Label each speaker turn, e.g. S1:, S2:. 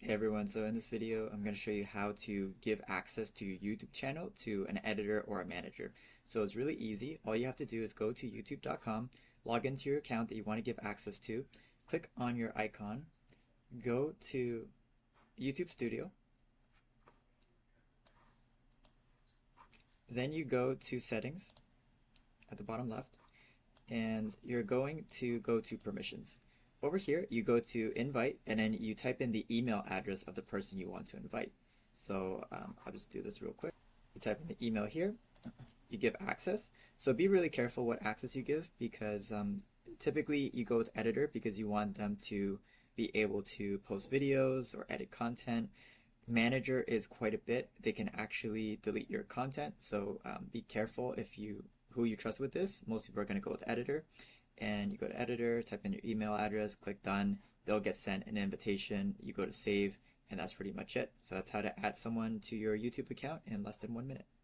S1: Hey everyone, so in this video I'm going to show you how to give access to your YouTube channel to an editor or a manager. So it's really easy. All you have to do is go to youtube.com, log into your account that you want to give access to, click on your icon, go to YouTube Studio, then you go to settings at the bottom left, and you're going to go to permissions. Over here, you go to invite, and then you type in the email address of the person you want to invite. So I'll just do this real quick. You type in the email here, you give access. So be really careful what access you give, because typically you go with editor because you want them to be able to post videos or edit content. Manager is quite a bit. They can actually delete your content, so be careful if you who you trust with this. Most people are going to go with editor, and you go to editor, type in your email address, click done. They'll get sent an invitation. You go to save, and that's pretty much it. So that's how to add someone to your YouTube account in less than 1 minute.